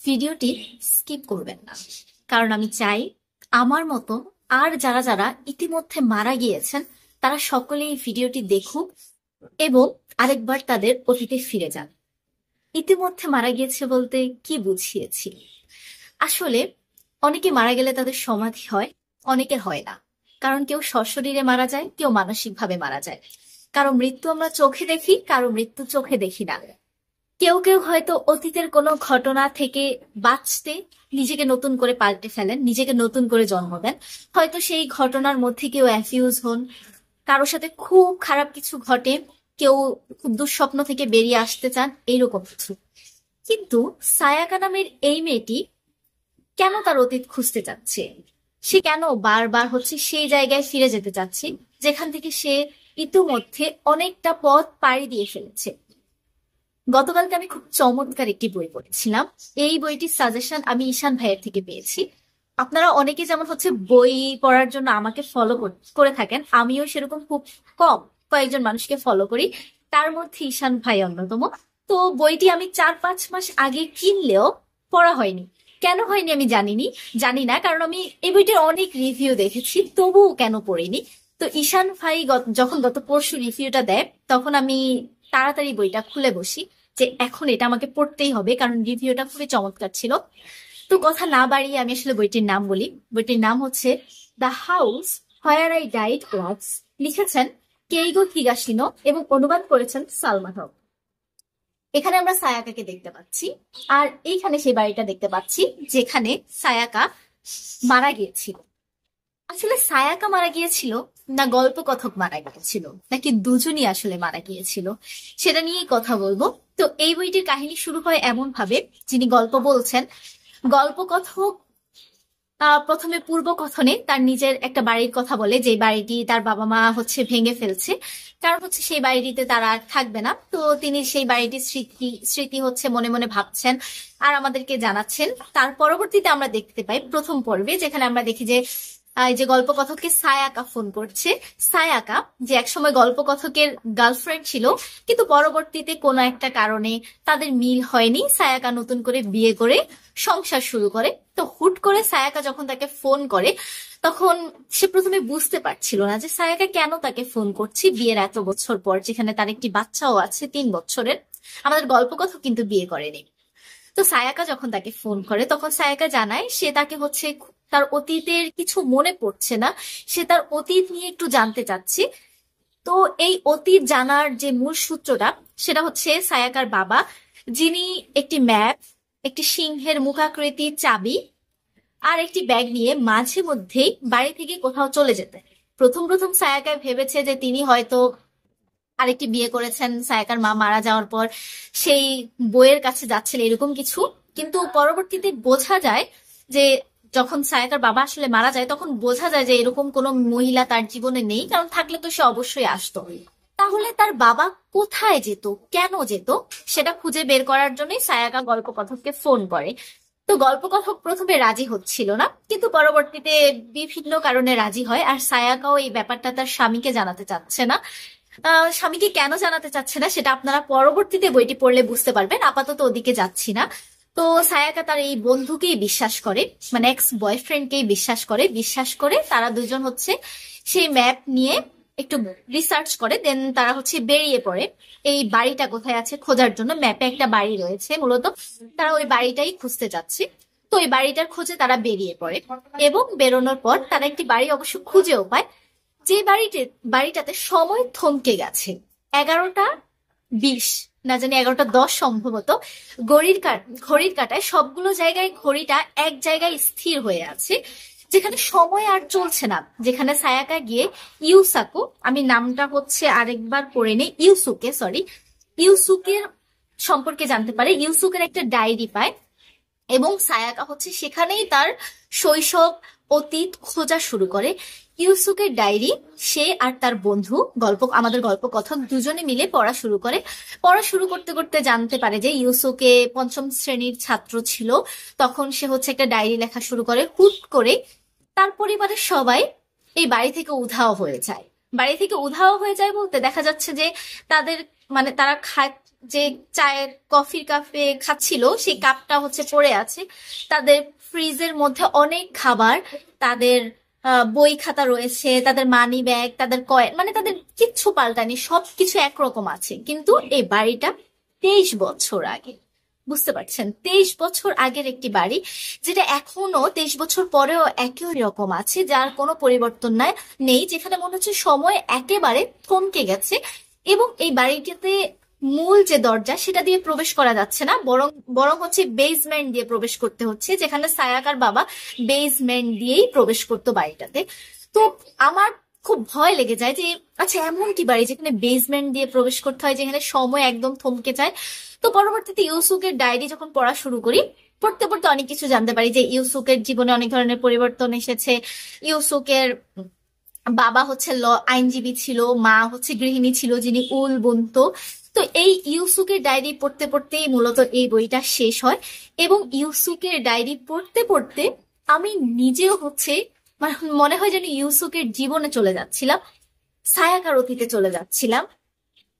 ভিডিওটি স্কিপ করবেন না, কারণ আমি চাই আমার মতো আর যারা যারা ইতিমধ্যে মারা গিয়েছেন তারা সকলেই এই ভিডিওটি দেখুক এবং আরেকবার তাদের অতীতে ফিরে যান। ইতিমধ্যে মারা গিয়েছে বলতে কি বুঝিয়েছি? আসলে অনেকে মারা গেলে তাদের সমাধি হয়, অনেকের হয় না। কারণ কেউ সশরীরে মারা যায়, কেউ মানসিকভাবে মারা যায়। কারো মৃত্যু আমরা চোখে দেখি, কারো মৃত্যু চোখে দেখি না। কেউ কেউ হয়তো অতীতের কোনো ঘটনা থেকে বাঁচতে নিজেকে নতুন করে পাল্টে ফেলেন, নিজেকে নতুন করে জন্ম দেন। হয়তো সেই ঘটনার মধ্যে কেউ অ্যাফিউজ হন, কারোর সাথে খুব খারাপ কিছু ঘটে, কেউ খুব দুঃস্বপ্ন থেকে বেরিয়ে আসতে চান, এইরকম কিছু। কিন্তু সায়াকা নামের এই মেয়েটি কেন তার অতীত খুঁজতে চাচ্ছে? সে কেন বারবার সেই জায়গায় ফিরে যেতে চাচ্ছে যেখান থেকে সে ইতিমধ্যে অনেকটা পথ পাড়ি দিয়ে ফেলেছে? গতকালকে আমি খুব চমৎকার একটি বই পড়েছিলাম। এই বইটির সাজেশন আমি ঈশান ভাইয়ের থেকে পেয়েছি। আপনারা অনেকে যেমন বই পড়ার জন্য আমাকে ফলো করে থাকেন, আমিও সেরকম খুব কম কয়েকজন মানুষকে ফলো করি, তার মধ্যে ঈশান ভাই অন্যতম। তো বইটি আমি 4-5 মাস আগে কিনলেও পড়া হয়নি। কেন হয়নি আমি জানি না, কারণ আমি এই বইটির অনেক রিভিউ দেখেছি, তবুও কেন পড়িনি। তো ঈশান ভাই যখন গত পরশু রিভিউটা দেয়, তখন আমি তাড়াতাড়ি বইটা খুলে বসি যে এখন এটা আমাকে পড়তেই হবে, কারণ রিভিউটা খুবই চমৎকার ছিল। তো কথা না বাড়িয়ে আমি আসলে বইটির নাম বলি। বইটির নাম হচ্ছে the house where I died once, লিখেছেন কেইগো হিগাশিনো এবং অনুবাদ করেছেন সালমা হক। এখানে আমরা সায়াকাকে দেখতে পাচ্ছি, আর এইখানে সেই বাড়িটা দেখতে পাচ্ছি যেখানে সায়াকা মারা গিয়েছিল। আসলে সায়াকা মারা গিয়েছিল না গল্প কথক মারা গিয়েছিল, নাকি দুজনই আসলে মারা গিয়েছিল, সেটা নিয়েই কথা বলবো। তো এই বইটির কাহিনী শুরু হয় এমন ভাবে, যিনি গল্প বলছেন, গল্প কথক প্রথমে পূর্ব কথনে তার নিজের একটা বাড়ির কথা বলে, যে বাড়িটি তার বাবা মা ভেঙে ফেলছে, কারণ সেই বাড়িটিতে তারা আর থাকবে না। তো তিনি সেই বাড়িটির স্মৃতি মনে মনে ভাবছেন আর আমাদেরকে জানাচ্ছেন। তার পরবর্তীতে আমরা দেখতে পাই প্রথম পর্বে, যেখানে আমরা দেখি যে এই যে গল্পকথককে সায়াকা ফোন করছে। সায়াকা যে একসময় গল্পকথকের গার্লফ্রেন্ড ছিল, কিন্তু পরবর্তীতে কোনো একটা কারণে তাদের মিল হয়নি। সায়াকা নতুন করে বিয়ে করে সংসার শুরু করে। তো হুট করে সায়াকা যখন তাকে ফোন করে, তখন সে প্রথমে বুঝতে পারছিল না যে সায়াকা কেন তাকে ফোন করছে বিয়ের এত বছর পর, যেখানে তার একটি বাচ্চাও আছে 3 বছরের। আমাদের গল্পকথক কিন্তু বিয়ে করেনি। তো সায়াকা যখন তাকে ফোন করে, তখন সায়াকা জানায় সে তাকে তার অতীতের কিছু মনে পড়ছে না, সে তার অতীত নিয়ে একটু জানতে চাচ্ছে। তো এই অতীত জানার যে মূল সূত্রটা, সেটা সায়াকার বাবা, যিনি একটি ম্যাপ, একটি সিংহের মুখাকৃতির চাবি আর একটি ব্যাগ নিয়ে মাঝে মধ্যেই বাড়ি থেকে কোথাও চলে যেতে। প্রথম প্রথম সায়াকা ভেবেছে যে তিনি হয়তো আরেকটি বিয়ে করেছেন, সায়াকার মা মারা যাওয়ার পর সেই বইয়ের কাছে যাচ্ছেন, এরকম কিছু। কিন্তু পরবর্তীতে বোঝা যায় যে যখন সায়াকার বাবা আসলে মারা যায়, তখন বোঝা যায় যে এরকম কোনো মহিলা তার জীবনে নেই, কারণ থাকলে তো সে অবশ্যই আসতো। তাহলে তার বাবা কোথায় যেত, কেন যেত, সেটা খুঁজে বের করার জন্যই সায়াকা গল্পকথককে ফোন করে। তো গল্পকথক প্রথমে রাজি হচ্ছিল না, কিন্তু পরবর্তীতে বিভিন্ন কারণে রাজি হয়। আর সায়াকাও এই ব্যাপারটা তার স্বামীকে জানাতে চাচ্ছে না। স্বামীকে কেন জানাতে চাচ্ছে না সেটা আপনারা পরবর্তীতে বইটি পড়লে বুঝতে পারবেন, আপাতত ওদিকে যাচ্ছি না। তো সায়াকা তার এই বন্ধুকেই বিশ্বাস করে, মানে এক্স বয়ফ্রেন্ডকেই বিশ্বাস করে তারা দুজন সেই ম্যাপ নিয়ে একটু রিসার্চ করে, দেন তারা বেরিয়ে পড়ে এই বাড়িটা কোথায় আছে খোঁজার জন্য। ম্যাপে একটা বাড়ি রয়েছে, মূলত তারা ওই বাড়িটাই খুঁজতে যাচ্ছে। তো ওই বাড়িটার খোঁজে তারা বেরিয়ে পড়ে, এবং বেরোনোর পর তারা একটি বাড়ি অবশ্য খুঁজেও পায়, যে বাড়িটাতে সময় থমকে গেছে। 11টা 20 না জানি 11টা 10 সম্ভবত, ঘড়ির কাঁটায় সবগুলো জায়গায় ঘড়িটা এক জায়গায় স্থির হয়ে আছে, যেখানে সময় আর চলছে না। যেখানে সায়াকা গিয়ে ইউসাকো, আমি নামটা আরেকবার পড়ে নেই, ইউসুকের সম্পর্কে জানতে পারে। ইউসুকের একটা ডায়েরি পায়, এবং সায়াকা সেখানেই তার শৈশব অতীত খোঁজা শুরু করে। ইউসুকের ডায়েরি সে আর তার বন্ধু আমাদের গল্পকথক দুজনে মিলে পড়া শুরু করে। পড়া শুরু করতে করতে জানতে পারে যে ইউসুকে 5ম শ্রেণীর ছাত্র ছিল। তখন সে একটা ডায়েরি লেখা শুরু করে। হুট করে তার পরিবারের সবাই এই বাড়ি থেকে উধাও হয়ে যায়। বলতে দেখা যাচ্ছে যে তাদের তারা যে চায়ের কফির কাপে খাচ্ছিল সেই কাপটা হচ্ছে পড়ে আছে। তাদের ফ্রিজের মধ্যে অনেক খাবার, তাদের বই খাতা রয়েছে, তাদের মানি ব্যাগ, তাদের কয়েন, মানে তাদের কিচ্ছু পাল্টানি, সবকিছু একরকম আছে। কিন্তু এই বাড়িটা 23 বছর আগে, বুঝতে পারছেন, 23 বছর আগের একটি বাড়ি, যেটা এখনো 23 বছর পরেও একই রকম আছে, যার কোনো পরিবর্তন নেই, যেখানে মনে হচ্ছে সময় একেবারে থমকে গেছে। এবং এই বাড়িটিতে মূল যে দরজা সেটা দিয়ে প্রবেশ করা যাচ্ছে না, বরং বরং হচ্ছে বেসমেন্ট দিয়ে প্রবেশ করতে হচ্ছে, যেখানে সায়াকার বাবা বেসমেন্ট দিয়েই প্রবেশ করতো বাড়িটাতে। তো আমার খুব ভয় লেগে যায় যে আচ্ছা এমন কি বাড়ি যেখানে বেসমেন্ট দিয়ে প্রবেশ করতে হয়, যেখানে সময় একদম থমকে যায়। তো পরবর্তীতে ইউসুকের ডায়েরি যখন পড়া শুরু করি, পড়তে পড়তে অনেক কিছু জানতে পারি যে ইউসুকের জীবনে অনেক ধরনের পরিবর্তন এসেছে। ইউসুকের বাবা হচ্ছে আইনজীবী ছিল, মা হচ্ছে গৃহিণী ছিল যিনি উল বুনতো। তো এই ইউসুকের ডায়েরি পড়তে পড়তেই মূলত এই বইটা শেষ হয়। এবং ইউসুকের ডায়েরি পড়তে পড়তে আমি নিজেও হচ্ছে মনে হয় যেন ইউসুকের জীবনে চলে যাচ্ছিলাম, ছায়াকার অতীতে চলে যাচ্ছিলাম।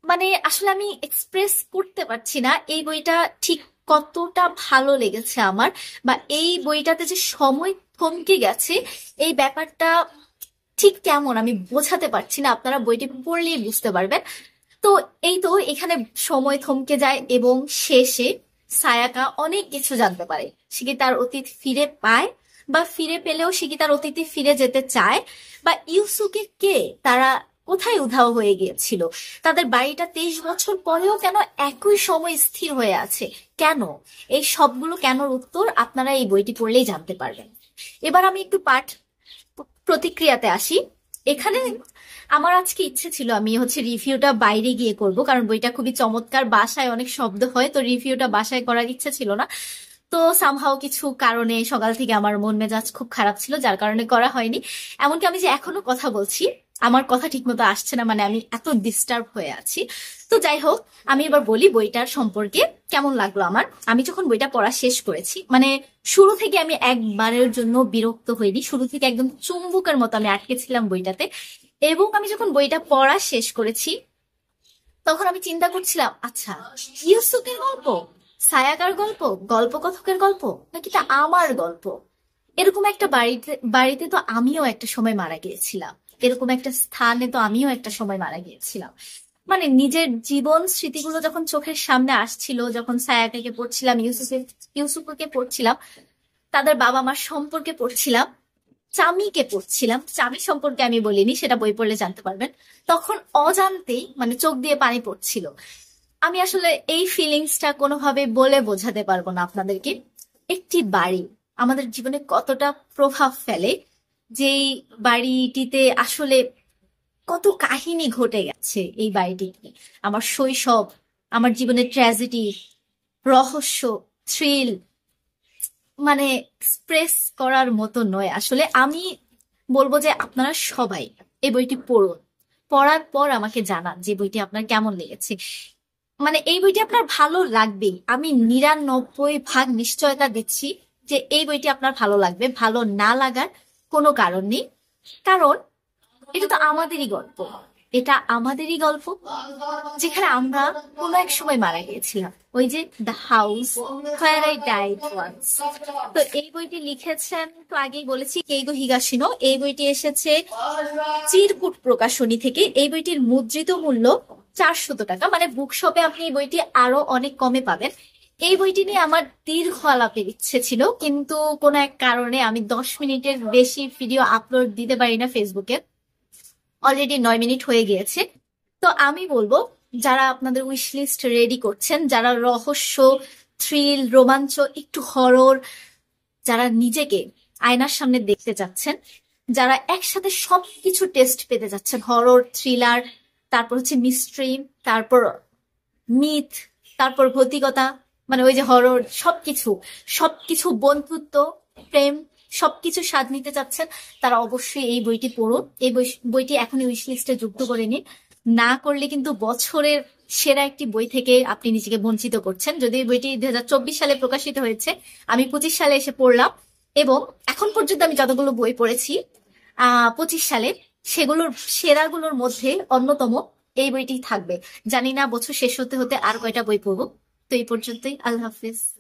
মানে আসলে আমি এক্সপ্রেস করতে পারছি না এই বইটা ঠিক কতটা ভালো লেগেছে আমার, বা এই বইটাতে যে সময় থমকে গেছে এই ব্যাপারটা ঠিক কেমন আমি বোঝাতে পারছি না, আপনারা বইটি পড়লেই বুঝতে পারবেন। তো এই তো এখানে সময় থমকে যায় এবং শেষে সায়াকা অনেক কিছু জানতে পারে। সে কি তার অতীত ফিরে পায়, বা ফিরে পেলেও সে কি তার অতীতে ফিরে যেতে চায়, বা ইউসুকে কে, তারা কোথায় উধাও হয়ে গিয়েছিল, তাদের বাড়িটা 23 বছর পরেও কেন একই সময় স্থির হয়ে আছে, কেন, এই সবগুলো কেনর উত্তর আপনারা এই বইটি পড়লেই জানতে পারবেন। এবার আমি একটু পাঠ প্রতিক্রিয়াতে আসি। এখানে আমার আজকে ইচ্ছে ছিল আমি হচ্ছে রিভিউটা বাইরে গিয়ে করব, কারণ বইটা খুবই চমৎকার, বাসায় অনেক শব্দ হয়, তো রিভিউটা বাসায় করার ইচ্ছে ছিল না। তো সামহাও কিছু কারণে সকাল থেকে আমার মন মেজাজ খুব খারাপ ছিল, যার কারণে করা হয়নি। এমনকি আমি যে এখনো কথা বলছি আমার কথা ঠিক মতো আসছে না, মানে আমি এত ডিস্টার্ব হয়ে আছি। তো যাই হোক, আমি এবার বলি বইটার সম্পর্কে কেমন লাগলো আমার। আমি যখন বইটা পড়া শেষ করেছি, মানে শুরু থেকে আমি একবারের জন্য বিরক্ত হইনি, শুরু থেকে একদম চুম্বকের মতো আমি আটকে ছিলাম বইটাতে। এবং আমি যখন বইটা পড়া শেষ করেছি তখন আমি চিন্তা করছিলাম, আচ্ছা ইউসুকের গল্প, সায়াকার গল্প, গল্পকথকের গল্প, নাকি তা আমার গল্প? এরকম একটা বাড়িতে বাড়িতে তো আমিও একটা সময় মারা গিয়েছিলাম, এরকম একটা স্থানে তো আমিও একটা সময় মারা গিয়েছিলাম। মানে নিজের জীবন স্মৃতিগুলো যখন চোখের সামনে আসছিল, যখন সায়াকাকে পড়ছিলাম, ইউসুফকে পড়ছিলাম, তাদের বাবা মার সম্পর্কে পড়ছিলাম, চামিকে পড়ছিলাম, চামি সম্পর্কে আমি বলিনি, সেটা বই পড়লে জানতে পারবেন, তখন অজান্তেই মানে চোখ দিয়ে পানি পড়ছিল। আমি আসলে এই ফিলিংসটা কোনোভাবে বলে বোঝাতে পারবো না আপনাদেরকে। একটি বাড়ি আমাদের জীবনে কতটা প্রভাব ফেলে, যেই বাড়িটিতে আসলে কত কাহিনী ঘটে গেছে এই বাড়িটিতে। আমার শৈশব, আমার জীবনের ট্র্যাজেডি, রহস্য, থ্রিল, মানে এক্সপ্রেস করার মতো নয় আসলে। আমি বলবো যে আপনারা সবাই এই বইটি পড়ুন, পড়ার পর আমাকে জানান যে বইটি আপনার কেমন লেগেছে। মানে এই বইটি আপনার ভালো লাগবেই, আমি 99% নিশ্চয়তা দিচ্ছি যে এই বইটি আপনার ভালো লাগবে, ভালো না লাগার কোনো কারণ নেই। কারণ এটা তো আমাদেরই গল্প, এটা আমাদেরই গল্প, যেখানে আমরা কোনো এক সময় মারা গিয়েছিলাম, ওই যে the house where I died once. তো এই বইটি লিখেছেন, তো আগেই বলেছি, কেইগো হিগাশিনো। এই বইটি এসেছে চিরকুট প্রকাশনী থেকে। এই বইটির মুদ্রিত মূল্য 400 টাকা, মানে বুকশপে আপনি এই বইটি আরো অনেক কমে পাবেন। এই বইটি নিয়ে আমার দীর্ঘ আলাপের ইচ্ছে ছিল, কিন্তু কোনো এক কারণে আমি 10 মিনিটের বেশি ভিডিও আপলোড দিতে পারি না ফেসবুকে। অলরেডি 9 মিনিট হয়ে গিয়েছে। তো আমি বলবো যারা আপনাদের উইশ লিস্ট রেডি করছেন, যারা রহস্য, থ্রিল, রোমাঞ্চ, একটু হরর, যারা নিজেকে আয়নার সামনে দেখতে চাচ্ছেন, যারা একসাথে সবকিছু টেস্ট পেতে যাচ্ছেন, হরর, থ্রিলার, তারপর হচ্ছে মিস্ট্রি, তারপর মিথ, তারপর ভৌতিকতা, মানে ওই যে হরর, সবকিছু সবকিছু, বন্ধুত্ব, প্রেম, সবকিছু স্বাদ নিতে চাচ্ছেন, তারা অবশ্যই এই বইটি পড়ুন। এই বইটি এখনই উইশ লিস্টে যুক্ত করে নিন, না করলে কিন্তু বছরের সেরা একটি বই থেকে আপনি নিজেকে বঞ্চিত করছেন। যদি এই বইটি 2024 সালে প্রকাশিত হয়েছে, আমি 25 সালে এসে পড়লাম, এবং এখন পর্যন্ত আমি যতগুলো বই পড়েছি 25 সালে, সেগুলোর সেরাগুলোর মধ্যে অন্যতম এই বইটি থাকবে। জানি না বছর শেষ হতে হতে আর কয়টা বই পড়বো। তো এই পর্যন্তই, আল্লাহ হাফিজ।